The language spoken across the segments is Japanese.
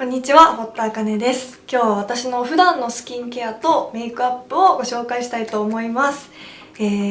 こんにちは、堀田茜です。今日は私の普段のスキンケアとメイクアップをご紹介したいと思います。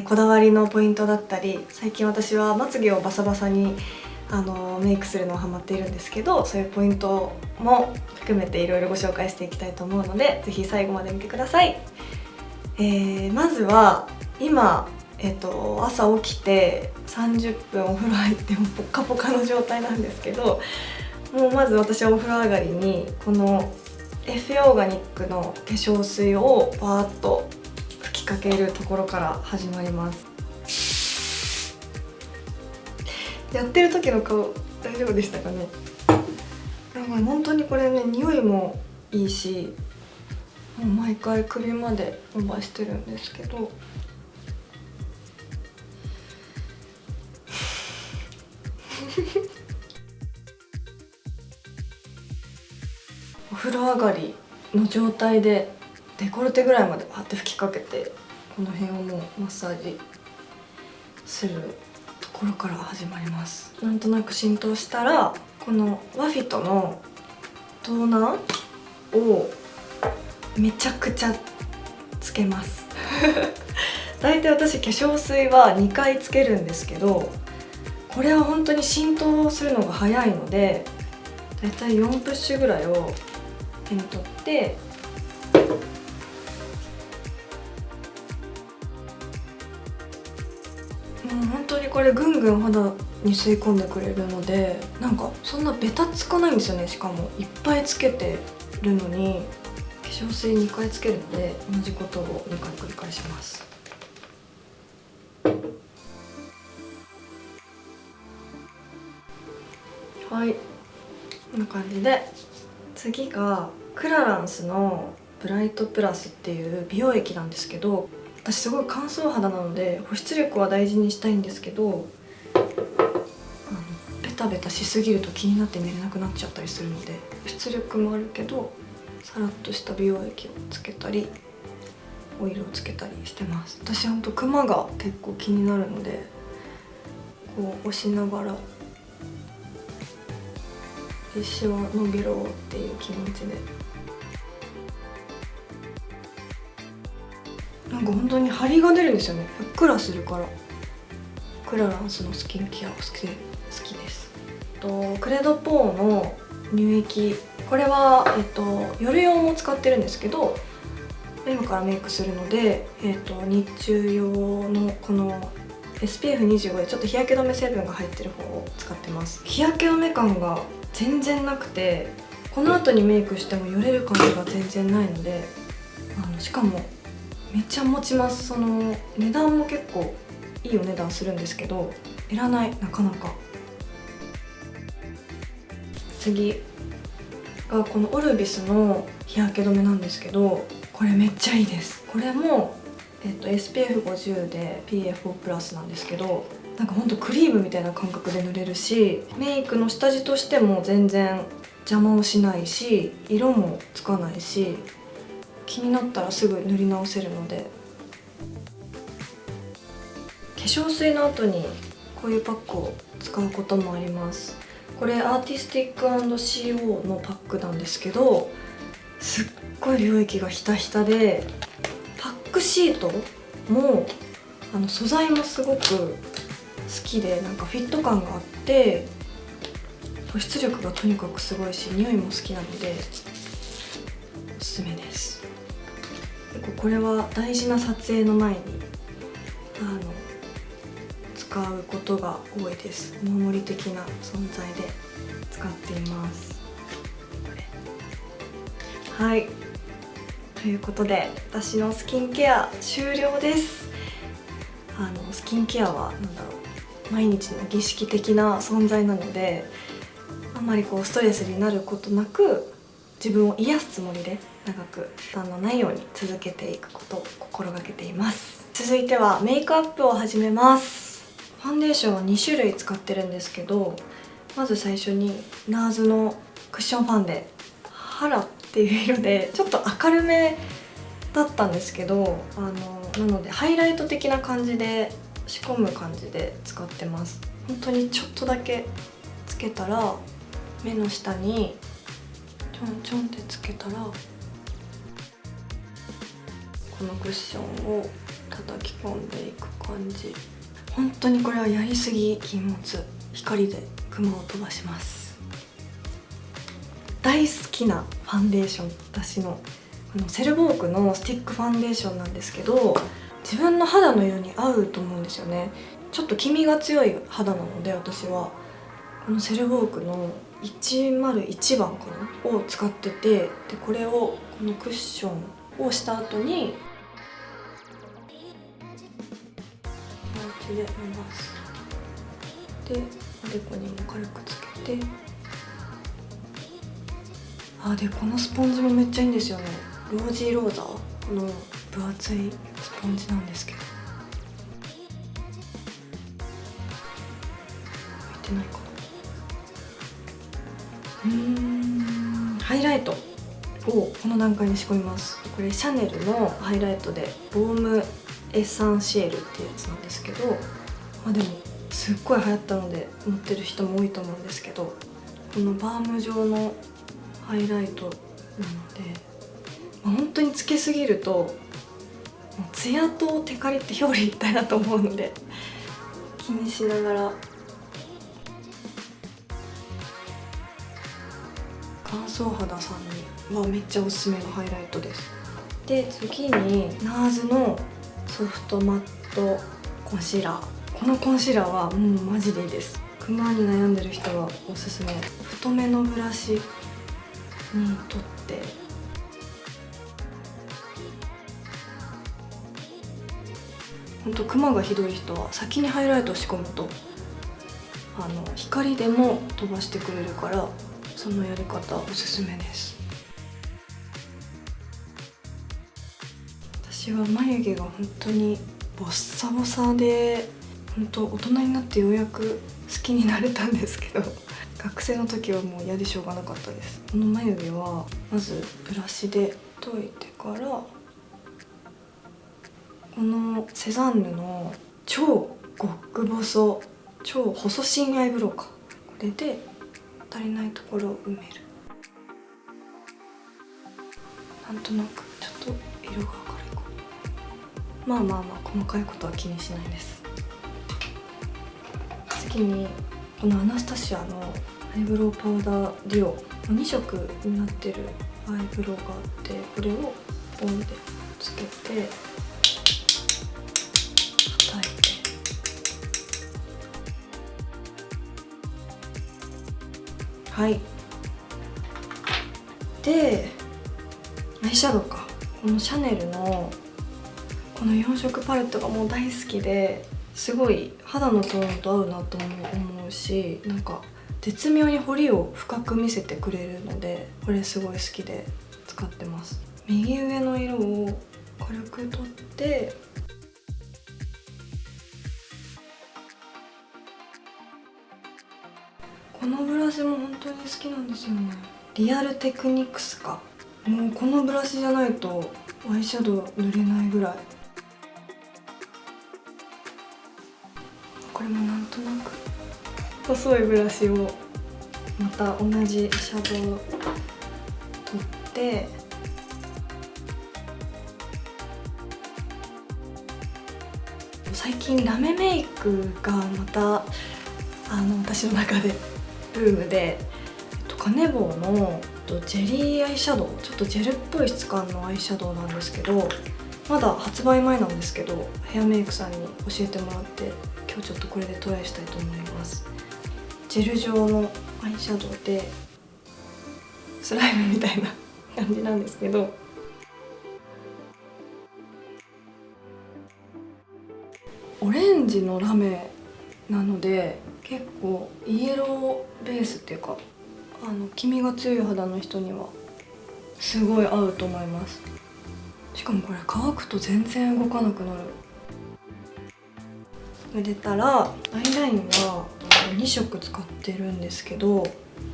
こだわりのポイントだったり、最近私はまつげをバサバサにメイクするのをハマっているんですけど、そういうポイントも含めていろいろご紹介していきたいと思うので、ぜひ最後まで見てください。まずは今、朝起きて30分お風呂入ってもポッカポカの状態なんですけど、もうまず私はお風呂上がりにこのエッフェオーガニックの化粧水をバーッと吹きかけるところから始まります。やってる時の顔大丈夫でしたかね。でも本当にこれね、匂いもいいし、もう毎回首まで伸ばしてるんですけど、お風呂上がりの状態でデコルテぐらいまでパッて吹きかけて、この辺をもうマッサージするところから始まります。なんとなく浸透したら、このワフィトのトーナーをめちゃくちゃつけます大体私化粧水は2回つけるんですけど、これは本当に浸透するのが早いので、だいたい4プッシュぐらいを手に取って、もう本当にこれぐんぐん肌に吸い込んでくれるので、なんかそんなベタつかないんですよね。しかもいっぱいつけてるのに化粧水2回つけるので、同じことを2回繰り返します。はい、こんな感じで、次がクラランスのブライトプラスっていう美容液なんですけど、私すごい乾燥肌なので保湿力は大事にしたいんですけど、ベタベタしすぎると気になって寝れなくなっちゃったりするので、保湿力もあるけどさらっとした美容液をつけたりオイルをつけたりしてます。私ほんとクマが結構気になるので、こう押しながらシワ伸びろっていう気持ちで、なんか本当に張りが出るんですよね。ふっくらするから、クラランスのスキンケア好きです。クレドポーの乳液、これは、夜用も使ってるんですけど、今からメイクするので、日中用のこの SPF25 でちょっと日焼け止め成分が入ってる方を使ってます。日焼け止め感が全然なくて、この後にメイクしてもよれる感じが全然ないので、しかもめっちゃ持ちます。その値段も結構いいお値段するんですけど、いらない、なかなか。次がこのオルビスの日焼け止めなんですけど、これめっちゃいいです。これも、SPF50 で PA4 プラスなんですけど、なんかほんとクリームみたいな感覚で塗れるし、メイクの下地としても全然邪魔をしないし、色もつかないし、気になったらすぐ塗り直せるので。化粧水の後にこういうパックを使うこともあります。これアーティスティック&CO のパックなんですけど、すっごい美容液がひたひたで、パックシートも素材もすごく好きで、なんかフィット感があって保湿力がとにかくすごいし、匂いも好きなのでおすすめです。結構これは大事な撮影の前に使うことが多いです。お守り的な存在で使っています。はい、ということで私のスキンケア終了です。スキンケアは毎日の儀式的な存在なので、あんまりこうストレスになることなく、自分を癒すつもりで長く負担のないように続けていくことを心がけています。続いてはメイクアップを始めます。ファンデーションは2種類使ってるんですけど、まず最初にNARSのクッションファンデ、ハラっていう色でちょっと明るめだったんですけど、なのでハイライト的な感じで仕込む感じで使ってます。本当にちょっとだけつけたら目の下にちちょんちょんってつけたらこのクッションを叩き込んでいく感じ。本当にこれはやりすぎ禁物。光でクマを飛ばします。大好きなファンデーション、私のセルボークのスティックファンデーションなんですけど、自分の肌の色に合うと思うんですよね。ちょっと黄みが強い肌なので、私はこのセルボークの101番かなを使ってて、でこれをこのクッションをした後にパウチで伸ばす。でおでこにも軽くつけて、でこのスポンジもめっちゃいいんですよね。ロージーローザーの分厚いスポンジなんですけど、浮いてないかな。ハイライトをこの段階に仕込みます。これシャネルのハイライトでボームエッサンシエルっていうやつなんですけど、でもすっごい流行ったので持ってる人も多いと思うんですけど、このバーム状のハイライトなので、本当につけすぎるともうツヤとテカリって表裏一体だと思うので気にしながら。乾燥肌さんにはめっちゃおすすめのハイライトです。で次にナーズのソフトマットコンシーラー。このコンシーラーはマジでいいです。クマに悩んでる人はおすすめ。太めのブラシに取って、ほんとクマがひどい人は先にハイライトを仕込むと光でも飛ばしてくれるから、そのやり方おすすめです。私は眉毛が本当にボッサボサで、本当大人になってようやく好きになれたんですけど、学生の時はもう嫌でしょうがなかったです。この眉毛はまずブラシで解いてから、このセザンヌの超極細超細芯アイブロウか、これで足りないところを埋める。なんとなくちょっと色が明るいかな。まあ細かいことは気にしないです。次にこのアナスタシアのアイブロウパウダーデュオ2色になってるアイブロウがあって、これをボンでつけて叩いて、でアイシャドウか。このシャネルのこの4色パレットがもう大好きで、すごい肌のトーンと合うなと思うし、なんか絶妙に彫りを深く見せてくれるので、これすごい好きで使ってます。右上の色を軽く取って、このブラシも本当に好きなんですよね。リアルテクニクスか。もうこのブラシじゃないとアイシャドウ塗れないぐらい。これもなんとなく細いブラシをまた同じシャドウ取って、最近ラメメイクがまた私の中でブームで、カネボウのジェリーアイシャドウ、ちょっとジェルっぽい質感のアイシャドウなんですけど、まだ発売前なんですけど、ヘアメイクさんに教えてもらって、今日ちょっとこれでトライしたいと思います。ジェル状のアイシャドウでスライムみたいな感じなんですけど、オレンジのラメなので結構イエローベースっていうか、黄みが強い肌の人にはすごい合うと思います。しかもこれ乾くと全然動かなくなる。塗れたらアイラインは2色使ってるんですけど、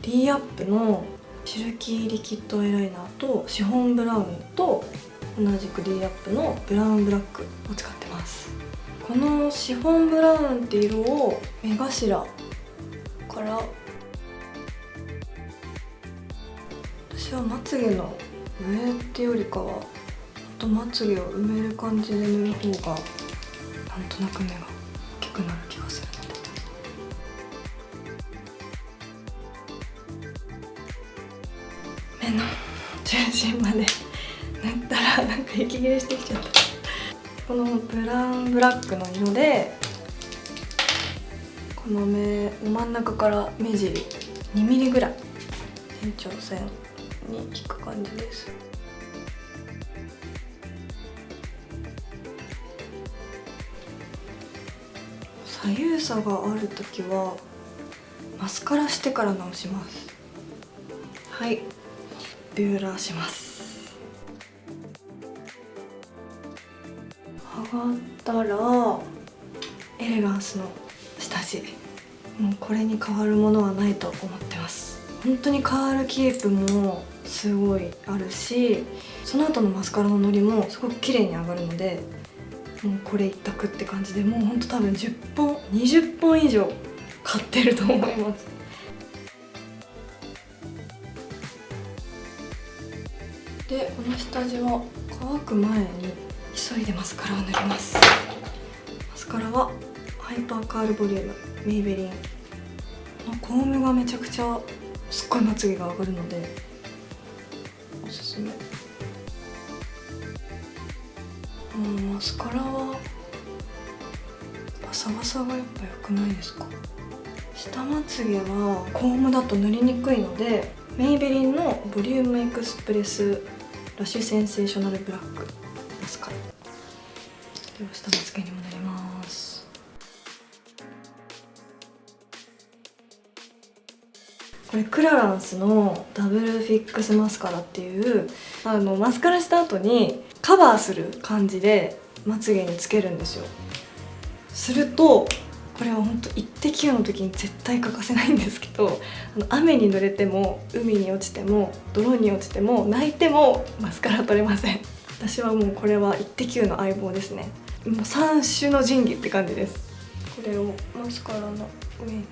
D アップのシルキーリキッドアイライナーとシフォンブラウンと同じく D アップのブラウンブラックを使ってます。このシフォンブラウンって色を目頭から私はまつげの上ってよりかはまつげを埋める感じで塗る方がなんとなく目が大きくなる気がするので、目の中心まで塗ったらなんか息切れしてきちゃった。このブラウンブラックの色でこの目の真ん中から目尻2ミリぐらい延長線に引く感じです。左右差があるときはマスカラしてから直します。はい、ビューラーします。上がったらエレガンスの下地、もうこれに変わるものはないと思ってます。本当にカールキープもすごいあるし、その後のマスカラののりもすごく綺麗に上がるので、もうこれ一択って感じで、もうほんと多分10本20本以上買ってると思います。で、この下地は乾く前に急いでマスカラを塗ります。マスカラはハイパーカールボリュームメイベリンのコームがめちゃくちゃすっごいまつげが上がるのでおすすめ。マスカラはバサバサがやっぱ良くないですか。下まつげはコームだと塗りにくいので、メイベリンのボリュームエクスプレスラッシュセンセーショナルブラックマスカラでは下まつげにも塗ります。これクラランスのダブルフィックスマスカラっていうマスカラした後にカバーする感じでまつげにつけるんですよ。するとこれは本当イッテ Q の時に絶対欠かせないんですけど、雨に濡れても海に落ちても泥に落ちても泣いてもマスカラ取れません。私はもうこれはイッテ Q の相棒ですね。もう三種の神器って感じです。これをマスカラの上に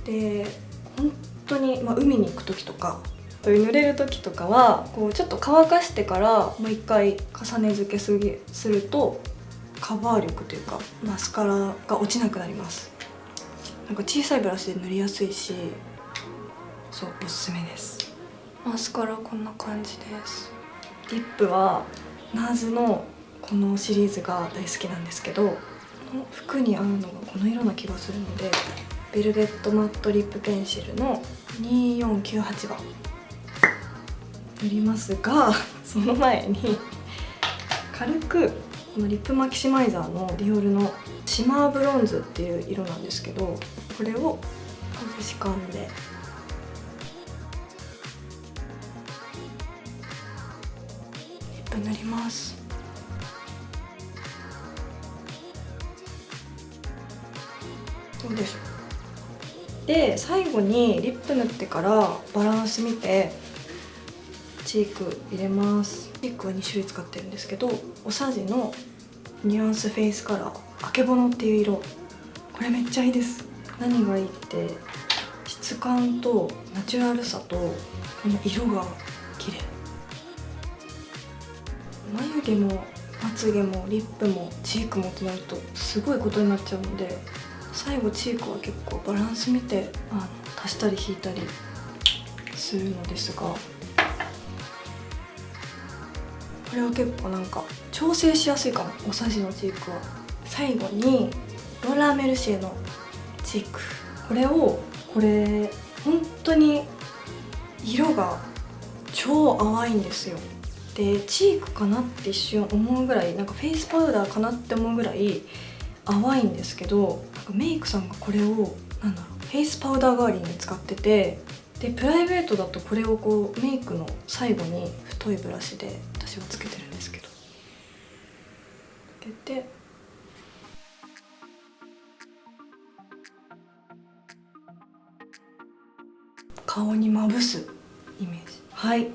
で、本当に、海に行く時とか濡れる時とかはこうちょっと乾かしてからもう一回重ね付けするとカバー力というかマスカラが落ちなくなります。なんか小さいブラシで塗りやすいし、そうおすすめです。マスカラこんな感じです。リップはNARSのこのシリーズが大好きなんですけど、この服に合うのがこの色な気がするので、ベルベットマットリップペンシルの2498番塗りますが、その前に軽くこのリップマキシマイザーのディオールのシマーブロンズっていう色なんですけど、これをまずしかんでリップ塗ります。どうでしょう。で、最後にリップ塗ってからバランス見てチーク入れます。チークは2種類使ってるんですけど、おさじのニュアンスフェイスカラーあけぼのっていう色、これめっちゃいいです。何がいいって質感とナチュラルさとこの色が綺麗。眉毛もまつげもリップもチークもってなるとすごいことになっちゃうので、最後チークは結構バランス見て足したり引いたりするのですが、これは結構なんか調整しやすいかも。おさじのチークは。最後にローラーメルシエのチーク、これ本当に色が超淡いんですよ。で、チークかなって一瞬思うぐらい、なんかフェイスパウダーかなって思うぐらい淡いんですけど、なんかメイクさんがこれをフェイスパウダー代わりに使ってて、でプライベートだとこれをこうメイクの最後に太いブラシで私はつけてるんですけど、つけて顔にまぶすイメージ。はい、こ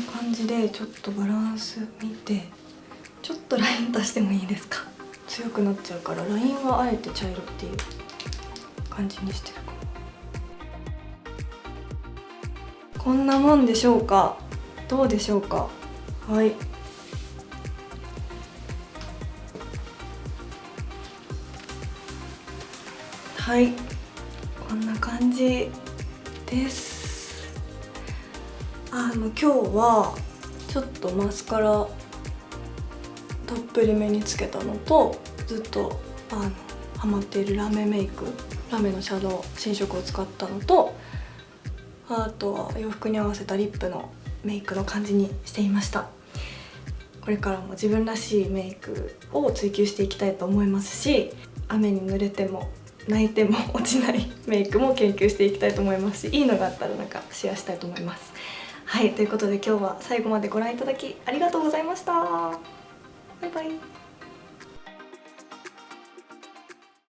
んな感じでちょっとバランス見て、ちょっとライン足してもいいですか。強くなっちゃうからラインはあえて茶色っていう感じにしてるかも。こんなもんでしょうか。どうでしょうか。はいはい、こんな感じです。今日はちょっとマスカラたっぷりめにつけたのと、ずっとハマっているラメメイク、ラメのシャドウ新色を使ったのと、あとは洋服に合わせたリップのメイクの感じにしていました。これからも自分らしいメイクを追求していきたいと思いますし、雨に濡れても泣いても落ちないメイクも研究していきたいと思いますし、いいのがあったらなんかシェアしたいと思います。はい、ということで今日は最後までご覧いただきありがとうございました。バイバイ。